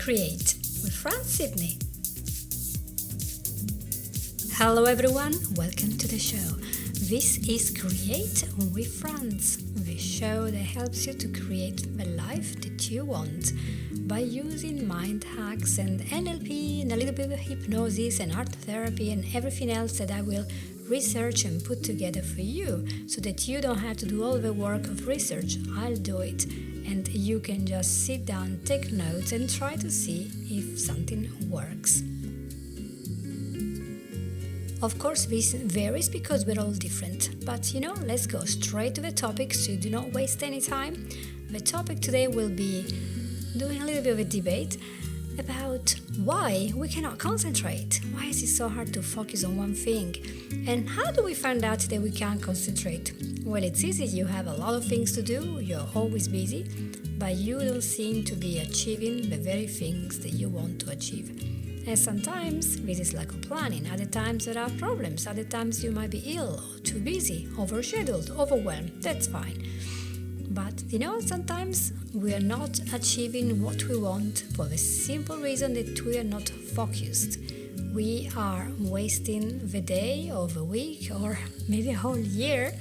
Create with Fran Sydney. Hello everyone, welcome to the show. This is Create with Franz, the show that helps you to create the life that you want by using mind hacks and NLP and a little bit of hypnosis and art therapy and everything else that I will research and put together for you so that you don't have to do all the work of research. I'll do it and you can just sit down, take notes and try to see if something works. Of course, this varies because we're all different, but let's go straight to the topic so you do not waste any time. The topic today will be doing a little bit of a debate about why we cannot concentrate. Why is it so hard to focus on one thing? And how do we find out that we can't concentrate? Well, it's easy. You have a lot of things to do. You're always busy, but you don't seem to be achieving the very things that you want to achieve. And sometimes this is lack of planning. Other times there are problems. Other times you might be ill, or too busy, overscheduled, overwhelmed. That's fine. But sometimes we are not achieving what we want for the simple reason that we are not focused. We are wasting the day or the week or maybe a whole year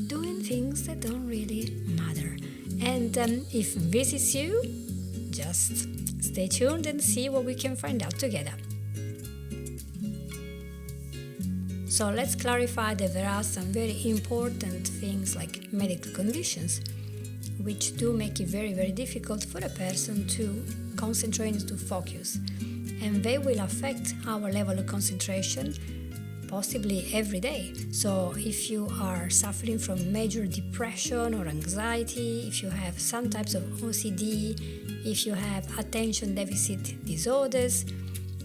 doing things that don't really matter. And if this is you, just stay tuned and see what we can find out together. So let's clarify that there are some very important things like medical conditions which do make it very, very difficult for a person to concentrate and to focus. And they will affect our level of concentration possibly every day. So if you are suffering from major depression or anxiety, if you have some types of OCD, if you have attention deficit disorders,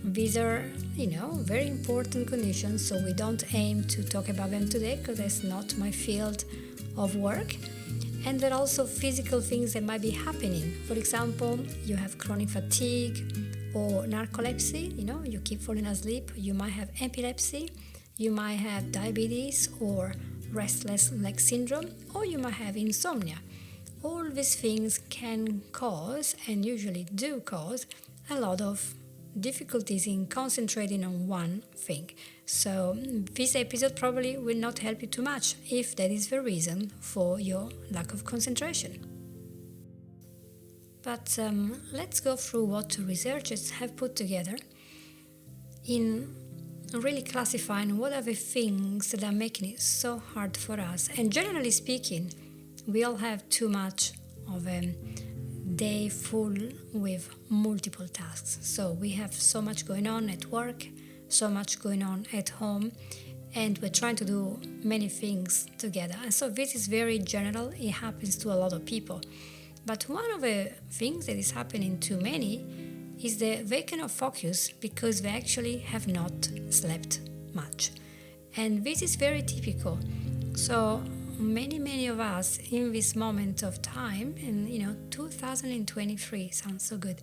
these are, very important conditions, so we don't aim to talk about them today because that's not my field of work. And there are also physical things that might be happening. For example, you have chronic fatigue or narcolepsy, you keep falling asleep. You might have epilepsy, you might have diabetes or restless leg syndrome, or you might have insomnia. All these things can cause, and usually do cause, a lot of difficulties in concentrating on one thing. So this episode probably will not help you too much if that is the reason for your lack of concentration. But let's go through what researchers have put together in really classifying what are the things that are making it so hard for us. And generally speaking, we all have too much of a day full with multiple tasks. So we have so much going on at work, so much going on at home, and we're trying to do many things together. And so this is very general. It happens to a lot of people. But one of the things that is happening to many is that they cannot focus because they actually have not slept much. And this is very typical. So many of us in this moment of time, and 2023 sounds so good,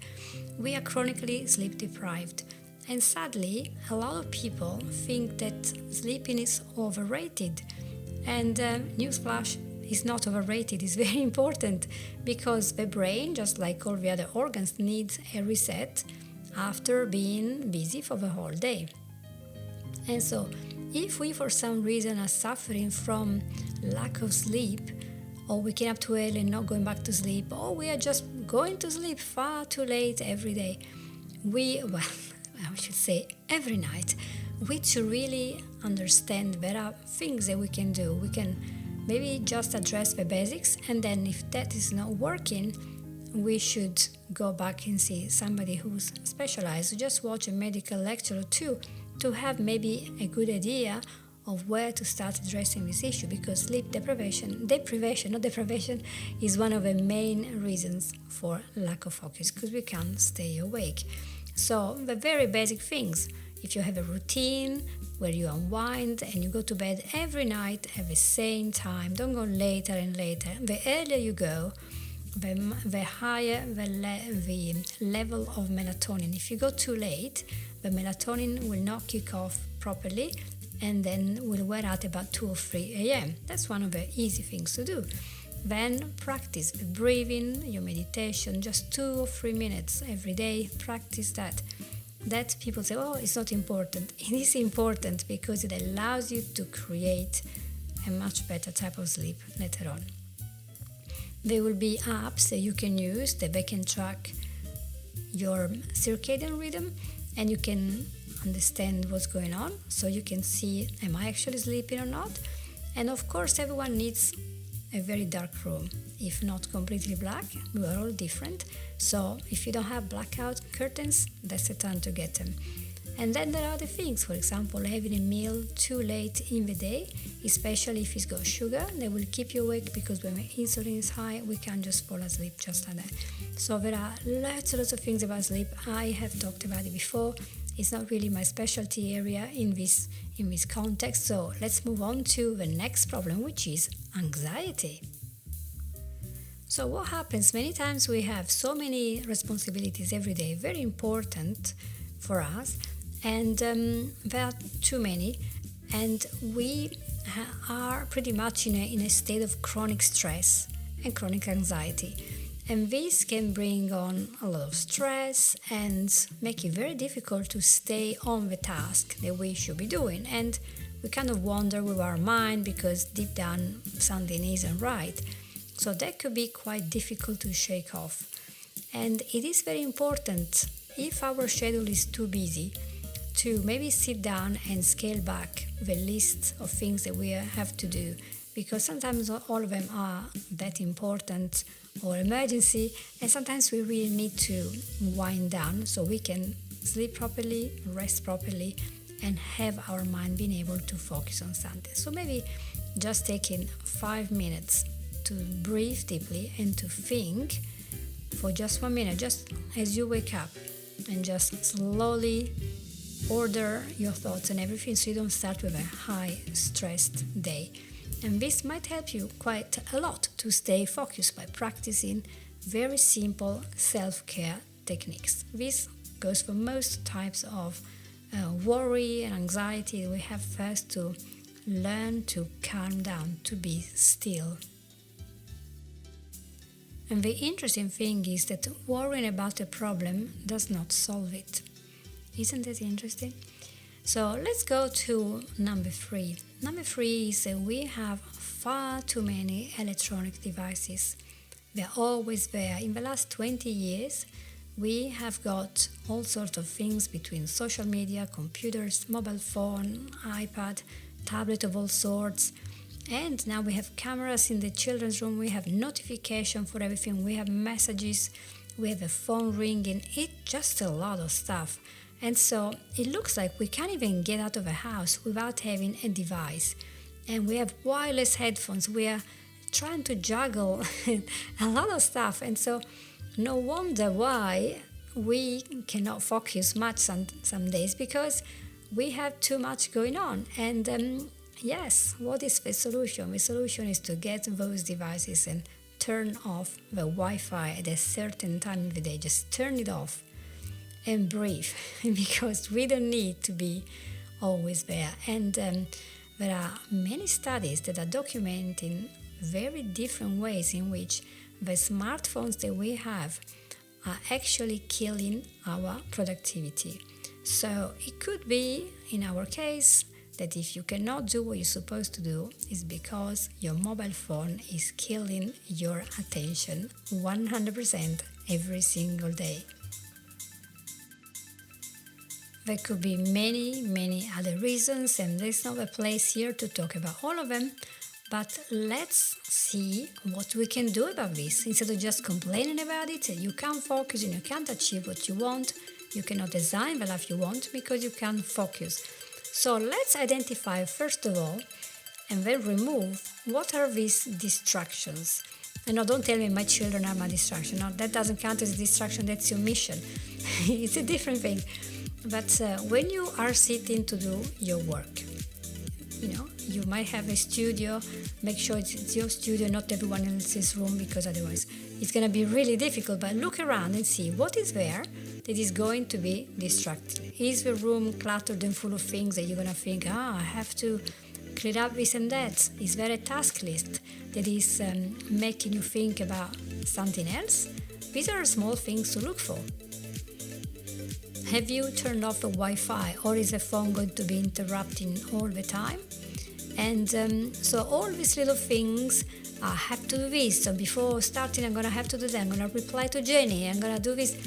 we are chronically sleep deprived. And sadly, a lot of people think that sleeping is overrated. And newsflash, is not overrated, it's very important because the brain, just like all the other organs, needs a reset after being busy for the whole day. And so if we for some reason are suffering from lack of sleep, or waking up too early and not going back to sleep, or we are just going to sleep far too late every day, I should say every night, we to really understand there are things that we can do. We can maybe just address the basics, and then if that is not working, we should go back and see somebody who's specialized, just watch a medical lecture or two to have maybe a good idea of where to start addressing this issue, because sleep deprivation is one of the main reasons for lack of focus, because we can't stay awake. So the very basic things, if you have a routine where you unwind and you go to bed every night at the same time, don't go later and later. The earlier you go, the higher the level of melatonin. If you go too late, the melatonin will not kick off properly and then will wear out about 2 or 3 a.m. That's one of the easy things to do. Then practice breathing, your meditation, just 2 or 3 minutes every day. Practice that. That people say, oh, it's not important. It is important because it allows you to create a much better type of sleep later on. There will be apps that you can use that they can track your circadian rhythm, and you can understand what's going on, so you can see, am I actually sleeping or not? And of course, everyone needs a very dark room, if not completely black. We are all different, so if you don't have blackout curtains, that's the time to get them. And then there are other things, for example, having a meal too late in the day, especially if it's got sugar, they will keep you awake, because when the insulin is high, we can't just fall asleep just like that. So there are lots of things about sleep. I have talked about it before. It's not really my specialty area in this context. So let's move on to the next problem, which is anxiety. So what happens? Many times we have so many responsibilities every day, very important for us, and there are too many, and we are pretty much in a state of chronic stress and chronic anxiety. And this can bring on a lot of stress and make it very difficult to stay on the task that we should be doing. And we kind of wander with our mind because deep down something isn't right. So that could be quite difficult to shake off. And it is very important, if our schedule is too busy, to maybe sit down and scale back the list of things that we have to do, because sometimes not all of them are that important or emergency, and sometimes we really need to wind down so we can sleep properly, rest properly, and have our mind being able to focus on something. So maybe just taking 5 minutes to breathe deeply and to think for just 1 minute, just as you wake up, and just slowly order your thoughts and everything so you don't start with a high stressed day. And this might help you quite a lot to stay focused by practicing very simple self-care techniques. This goes for most types of worry and anxiety. We have first to learn to calm down, to be still. And the interesting thing is that worrying about a problem does not solve it. Isn't that interesting? So let's go to number 3. Number 3 is that we have far too many electronic devices. They're always there. In the last 20 years, we have got all sorts of things between social media, computers, mobile phone, iPad, tablet of all sorts. And now we have cameras in the children's room. We have notification for everything. We have messages. We have a phone ringing. It's just a lot of stuff. And so it looks like we can't even get out of the house without having a device. And we have wireless headphones. We are trying to juggle a lot of stuff. And so no wonder why we cannot focus much some days, because we have too much going on. And yes, what is the solution? The solution is to get those devices and turn off the Wi-Fi at a certain time of the day. Just turn it off and breathe, because we don't need to be always there. And there are many studies that are documenting very different ways in which the smartphones that we have are actually killing our productivity. So it could be, in our case, that if you cannot do what you're supposed to do, it's because your mobile phone is killing your attention 100% every single day. There could be many other reasons, and there's not a place here to talk about all of them, but let's see what we can do about this. Instead of just complaining about it, you can't focus and you can't achieve what you want, you cannot design the life you want because you can't focus. So let's identify first of all, and then remove, what are these distractions. And no, don't tell me my children are my distraction. No, that doesn't count as a distraction, that's your mission. It's a different thing. But when you are sitting to do your work, you might have a studio. Make sure it's your studio, not everyone else's room, because otherwise it's going to be really difficult. But look around and see what is there that is going to be distracting. Is the room cluttered and full of things that you're going to think, I have to clear up this and that? Is there a task list that is making you think about something else? These are small things to look for. Have you turned off the Wi-Fi, or is the phone going to be interrupting all the time? And so all these little things, I have to do this, so before starting I'm going to have to do that, I'm going to reply to Jenny, I'm going to do this.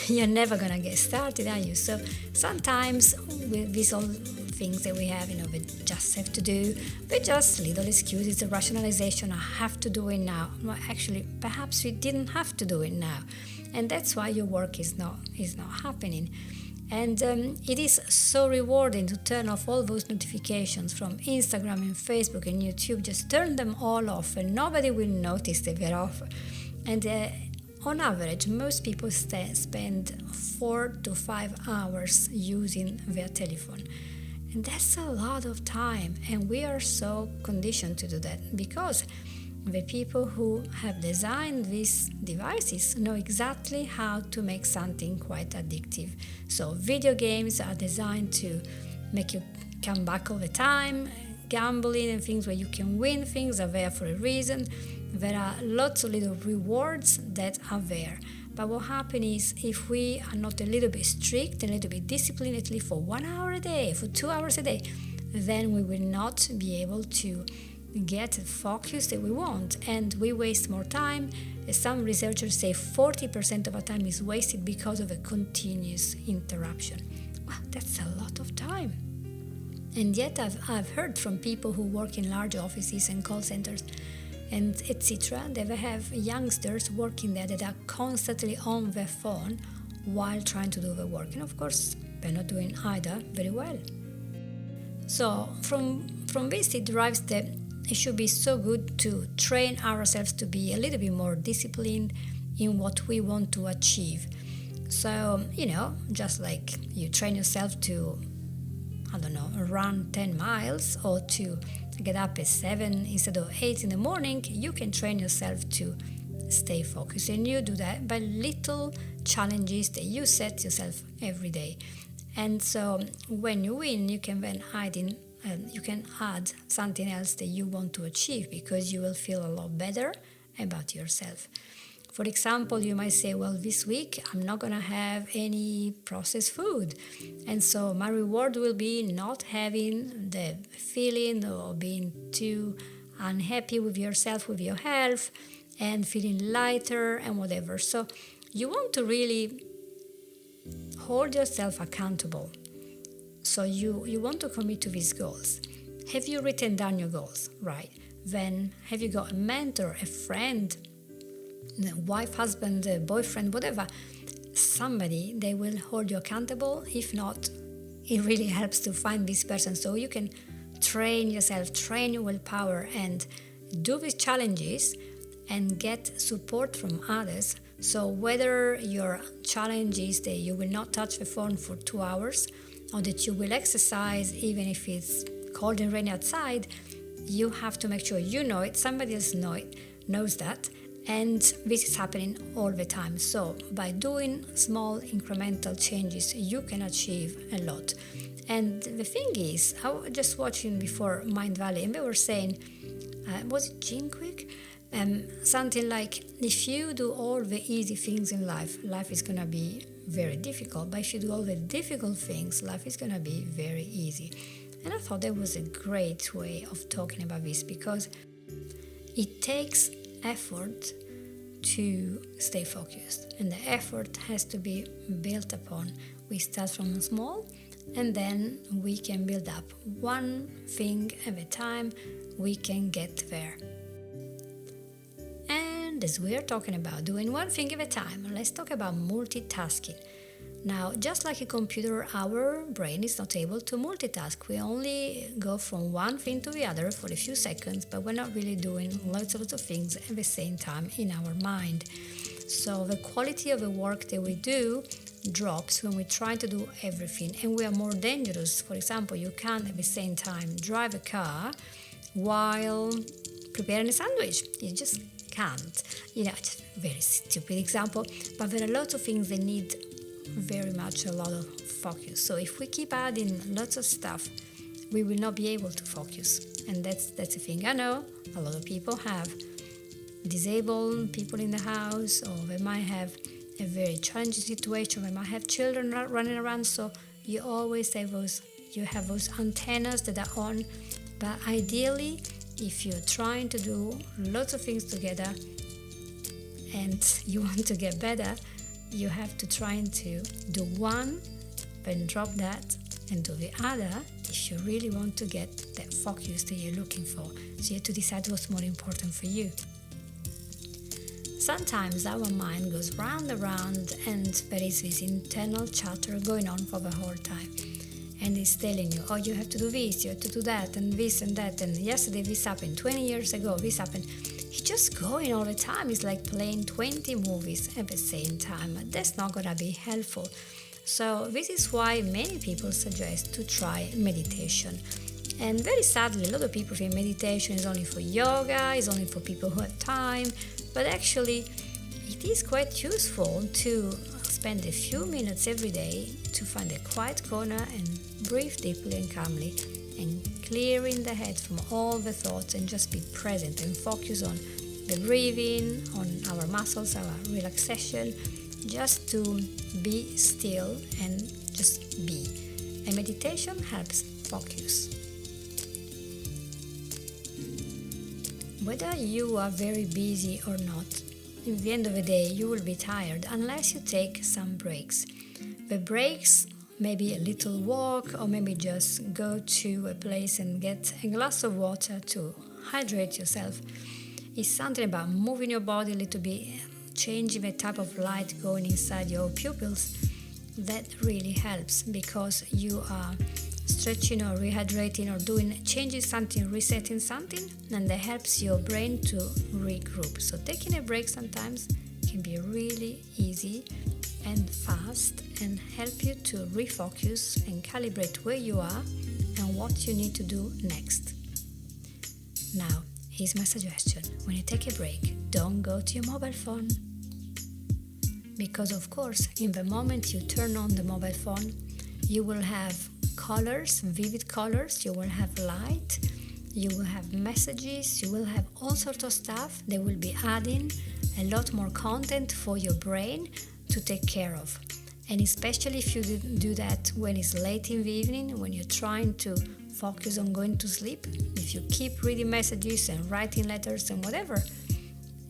You're never going to get started, are you? So sometimes with these all things that we have, we just have to do, but just little excuses, a rationalization, I have to do it now. Well, actually, perhaps we didn't have to do it now. And that's why your work is not happening. And it is so rewarding to turn off all those notifications from Instagram and Facebook and YouTube. Just turn them all off and nobody will notice that they're off. And on average, most people spend 4 to 5 hours using their telephone. And that's a lot of time. And we are so conditioned to do that because the people who have designed these devices know exactly how to make something quite addictive. So video games are designed to make you come back all the time. Gambling and things where you can win things are there for a reason. There are lots of little rewards that are there. But what happens is if we are not a little bit strict, a little bit disciplined, at least for 1 hour a day, for 2 hours a day, then we will not be able to get the focus that we want, and we waste more time. Some researchers say 40% of our time is wasted because of a continuous interruption. Wow, that's a lot of time. And yet I've heard from people who work in large offices and call centers and etc. They have youngsters working there that are constantly on their phone while trying to do the work, and of course they're not doing either very well. So from this it derives that it should be so good to train ourselves to be a little bit more disciplined in what we want to achieve. So, just like you train yourself to, run 10 miles or to get up at 7 instead of 8 in the morning, you can train yourself to stay focused. And you do that by little challenges that you set yourself every day. And so when you win, you can then add something else that you want to achieve because you will feel a lot better about yourself. For example, you might say, well, this week I'm not going to have any processed food. And so my reward will be not having the feeling of being too unhappy with yourself, with your health, and feeling lighter and whatever. So you want to really hold yourself accountable. So you want to commit to these goals. Have you written down your goals? Right. Then have you got a mentor, a friend, a wife, husband, a boyfriend, whatever, somebody that will hold you accountable? If not, it really helps to find this person so you can train yourself, train your willpower and do these challenges and get support from others. So whether your challenge is that you will not touch the phone for 2 hours or that you will exercise even if it's cold and rainy outside, you have to make sure you know it, somebody else knows that, and this is happening all the time. So by doing small incremental changes, you can achieve a lot. And the thing is, I was just watching before Mind Valley, and they were saying, was it Gene Quick? Something like, if you do all the easy things in life, life is going to be very difficult. But if you do all the difficult things, life is going to be very easy. And I thought that was a great way of talking about this because it takes effort to stay focused. And the effort has to be built upon. We start from small and then we can build up. One thing at a time, we can get there. And as we are talking about doing one thing at a time, let's talk about multitasking. Now, just like a computer, our brain is not able to multitask. We only go from one thing to the other for a few seconds, but we're not really doing lots of things at the same time in our mind. So the quality of the work that we do drops when we try to do everything, and we are more dangerous. For example, you can't at the same time drive a car while preparing a sandwich. You just can't. Just a very stupid example, but there are lots of things that need very much a lot of focus. So if we keep adding lots of stuff, we will not be able to focus. And that's the thing. I know a lot of people have disabled people in the house, or they might have a very challenging situation, they might have children running around, so you always have those antennas that are on. But ideally, if you're trying to do lots of things together and you want to get better, you have to try to do one, then drop that, and do the other if you really want to get that focus that you're looking for. So you have to decide what's more important for you. Sometimes our mind goes round and round, and there is this internal chatter going on for the whole time. And it's telling you, oh, you have to do this, you have to do that, and this and that, and yesterday this happened, 20 years ago this happened. It's just going all the time. It's like playing 20 movies at the same time. That's not going to be helpful. So this is why many people suggest to try meditation. And very sadly, a lot of people think meditation is only for yoga, is only for people who have time. But actually, it is quite useful to spend a few minutes every day to find a quiet corner and breathe deeply and calmly, and clearing the head from all the thoughts, and just be present and focus on the breathing, on our muscles, our relaxation, just to be still and just be. And meditation helps focus. Whether you are very busy or not, in the end of the day you will be tired unless you take some breaks. The breaks, maybe a little walk, or maybe just go to a place and get a glass of water to hydrate yourself. It's something about moving your body a little bit, changing the type of light going inside your pupils. That really helps, because you are stretching or rehydrating or changing something, resetting something, and that helps your brain to regroup. So taking a break sometimes can be really easy and fast, and help you to refocus and calibrate where you are and what you need to do next. Now, here's my suggestion. When you take a break, don't go to your mobile phone. Because of course, in the moment you turn on the mobile phone, you will have colors, vivid colors, you will have light, you will have messages, you will have all sorts of stuff. They will be adding a lot more content for your brain to take care of. And especially if you do that when it's late in the evening, when you're trying to focus on going to sleep, if you keep reading messages and writing letters and whatever,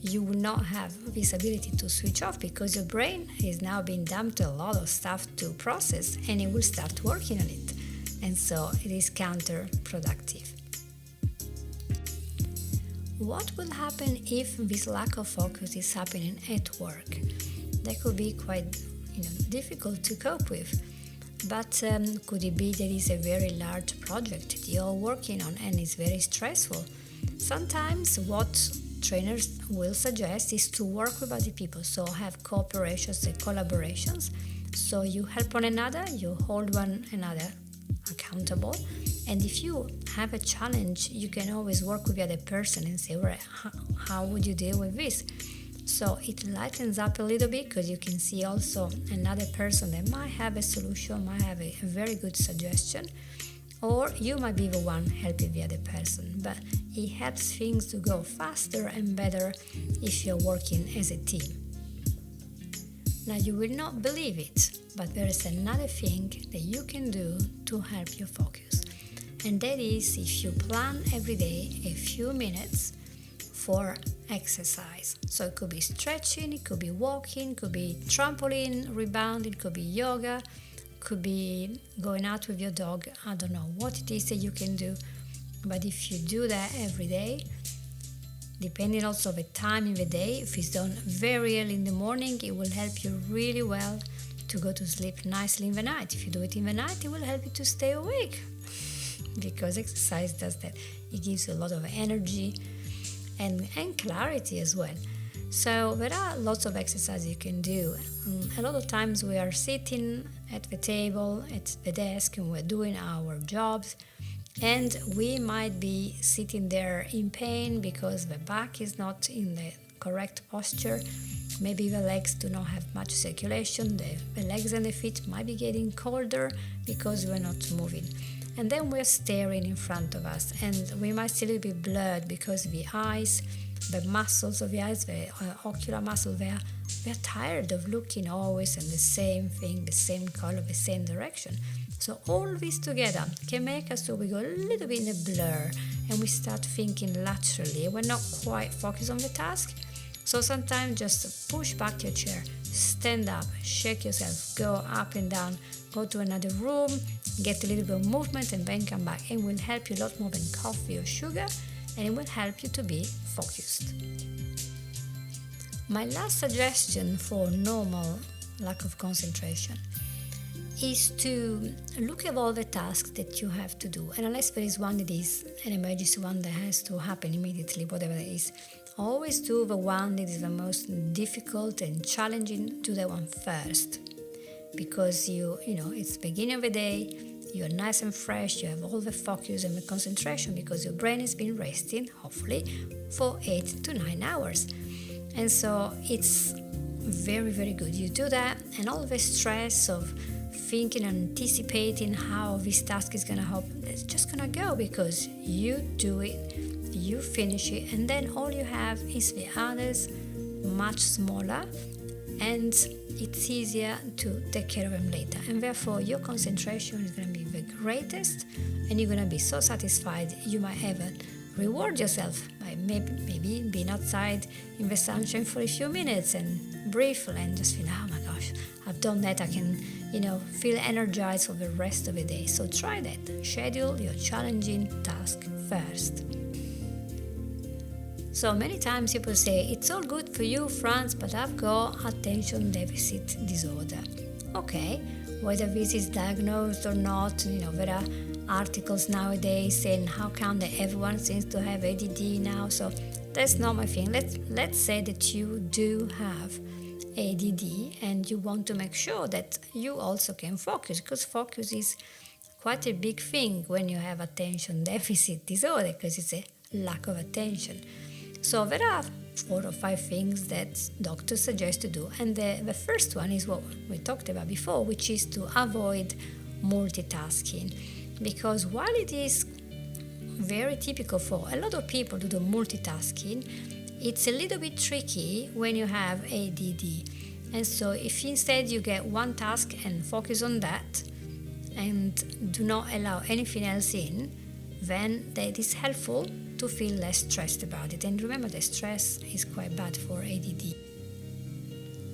you will not have this ability to switch off, because your brain is now being dumped a lot of stuff to process, and it will start working on it. And so it is counterproductive. What will happen if this lack of focus is happening at work? That could be quite difficult to cope with. But could it be that it's a very large project that you're working on and it's very stressful? Sometimes what trainers will suggest is to work with other people, so have cooperations and collaborations. So you help one another, you hold one another accountable, and if you have a challenge, you can always work with the other person and say, well, how would you deal with this? So it lightens up a little bit, because you can see also another person that might have a solution, might have a very good suggestion, or you might be the one helping the other person. But it helps things to go faster and better if you're working as a team. Now, you will not believe it, but there is another thing that you can do to help you focus. And that is if you plan every day a few minutes for exercise. So it could be stretching, it could be walking, it could be trampoline, rebounding, it could be yoga, it could be going out with your dog. I don't know what it is that you can do. But if you do that every day, depending also on the time in the day, if it's done very early in the morning, it will help you really well to go to sleep nicely in the night. If you do it in the night, it will help you to stay awake, because exercise does that. It gives you a lot of energy and clarity as well. So there are lots of exercises you can do. A lot of times we are sitting at the table, at the desk, and we're doing our jobs, and we might be sitting there in pain because the back is not in the correct posture. Maybe the legs do not have much circulation. The legs and the feet might be getting colder because we're not moving. and then we're staring in front of us, and we might see a little bit blurred because the eyes, the muscles of the eyes, the ocular muscle, they're tired of looking always in the same thing, the same color, the same direction. So all this together can make us so we go a little bit in a blur, and we start thinking laterally. We're not quite focused on the task. So sometimes just push back your chair, stand up, shake yourself, go up and down, go to another room, get a little bit of movement, and then come back. It will help you a lot more than coffee or sugar, and it will help you to be focused. My last suggestion for normal lack of concentration is to look at all the tasks that you have to do, and unless there is one that is an emergency one that has to happen immediately, whatever it is, always do the one that is the most difficult and challenging. Do that one first, because you know it's the beginning of the day, you're nice and fresh, you have all the focus and the concentration because your brain has been resting, hopefully, for 8 to 9 hours. And so it's very, very good. You do that, and all the stress of thinking and anticipating how this task is going to happen, it's just going to go because you do it, you finish it, and then all you have is the others much smaller, and it's easier to take care of them later. And therefore your concentration is going to be the greatest, and you're going to be so satisfied you might even reward yourself by maybe being outside in the sunshine for a few minutes and breathe and just feel, oh my gosh, I've done that. I can feel energized for the rest of the day. So try that. Schedule your challenging task first. So many times people say, it's all good for you, Franz, but I've got attention deficit disorder. Okay, whether this is diagnosed or not, there are articles nowadays saying how come that everyone seems to have ADD now. So that's not my thing. Let's say that you do have ADD and you want to make sure that you also can focus, because focus is quite a big thing when you have attention deficit disorder, because it's a lack of attention. So there are 4 or 5 things that doctors suggest to do, and the first one is what we talked about before, which is to avoid multitasking. Because while it is very typical for a lot of people to do multitasking, it's a little bit tricky when you have ADD. And so if instead you get one task and focus on that and do not allow anything else in, then that is helpful to feel less stressed about it. And remember that stress is quite bad for ADD.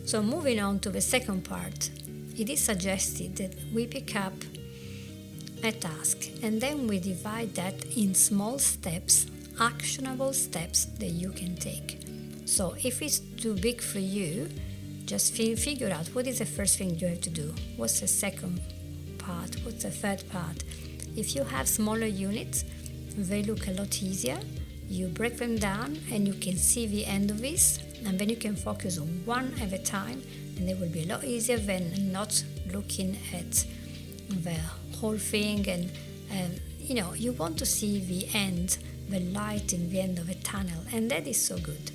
So moving on to the second part, it is suggested that we pick up a task and then we divide that in small steps, actionable steps that you can take. So if it's too big for you, just figure out what is the first thing you have to do, what's the second part, what's the third part. If you have smaller units, they look a lot easier. You break them down and you can see the end of this, and then you can focus on one at a time, and it will be a lot easier than not looking at the whole thing. And you want to see the end, the light in the end of a tunnel, and that is so good.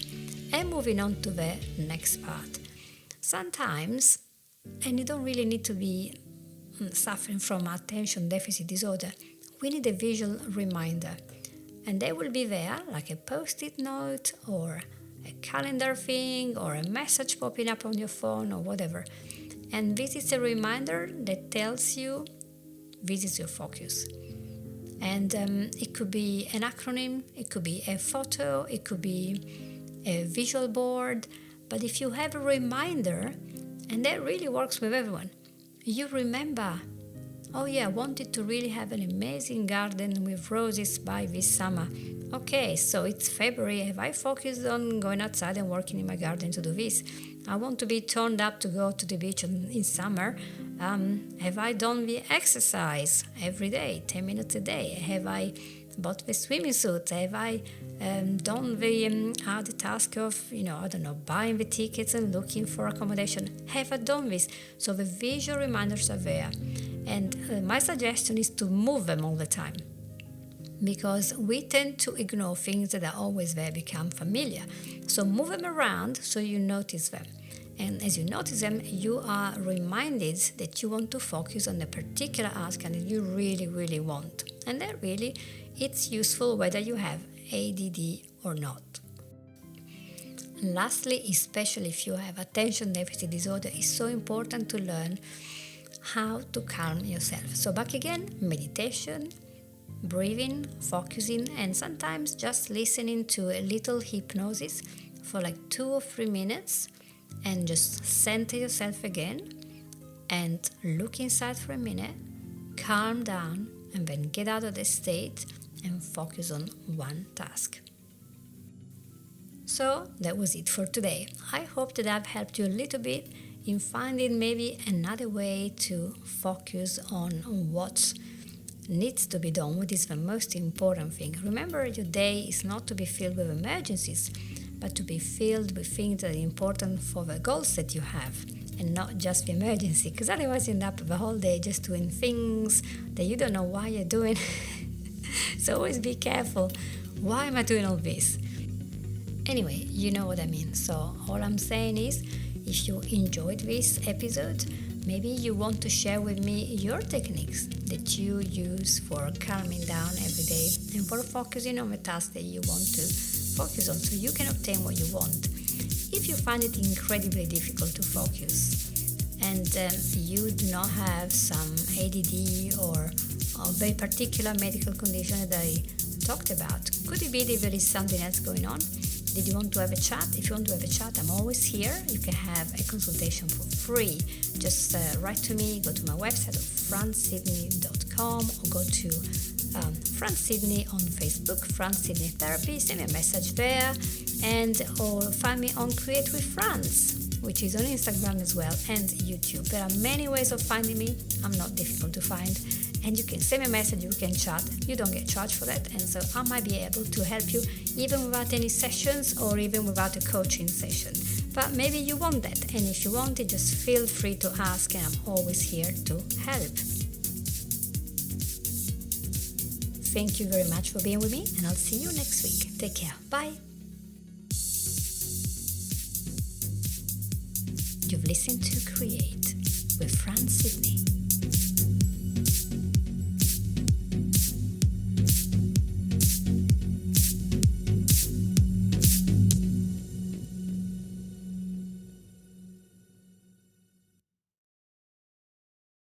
And moving on to the next part. Sometimes, and you don't really need to be suffering from attention deficit disorder, we need a visual reminder, and they will be there like a post-it note or a calendar thing or a message popping up on your phone or whatever. And this is a reminder that tells you this is your focus. And it could be an acronym, it could be a photo, it could be a visual board. But if you have a reminder, and that really works with everyone, you remember, oh yeah, I wanted to really have an amazing garden with roses by this summer. Okay, so it's February. Have I focused on going outside and working in my garden to do this? I want to be toned up to go to the beach in summer. Have I done the exercise every day, 10 minutes a day? Have I bought the swimming suit? Have I done the task of, buying the tickets and looking for accommodation? Have I done this? So the visual reminders are there. And my suggestion is to move them all the time, because we tend to ignore things that are always there, become familiar. So move them around so you notice them. And as you notice them, you are reminded that you want to focus on a particular task and that you really, really want. And that really, it's useful whether you have ADD or not. Lastly, especially if you have attention deficit disorder, it's so important to learn how to calm yourself. So back again, meditation, breathing, focusing, and sometimes just listening to a little hypnosis for like 2 or 3 minutes, and just center yourself again and look inside for a minute, calm down, and then get out of the state and focus on one task. So that was it for today. I hope that I've helped you a little bit in finding maybe another way to focus on what needs to be done, what is the most important thing. Remember, your day is not to be filled with emergencies, but to be filled with things that are important for the goals that you have, and not just the emergency, because otherwise you end up the whole day just doing things that you don't know why you're doing. So always be careful. Why am I doing all this? Anyway, you know what I mean. So all I'm saying is, if you enjoyed this episode, maybe you want to share with me your techniques that you use for calming down every day and for focusing on the task that you want to focus on so you can obtain what you want. If you find it incredibly difficult to focus and you do not have some ADD or a very particular medical condition that I talked about, could it be that there is something else going on? Did you want to have a chat? If you want to have a chat, I'm always here. You can have a consultation for free. Just write to me, go to my website of fransydney.com, or go to Franz Sydney on Facebook, Franz Sydney Therapy, send me a message there, and or find me on Create with Franz, which is on Instagram as well, and YouTube. There are many ways of finding me. I'm not difficult to find, and you can send me a message, you can chat. You don't get charged for that, and so I might be able to help you even without any sessions or even without a coaching session. But maybe you want that, and if you want it, just feel free to ask, and I'm always here to help. Thank you very much for being with me, and I'll see you next week. Take care. Bye. You've listened to Create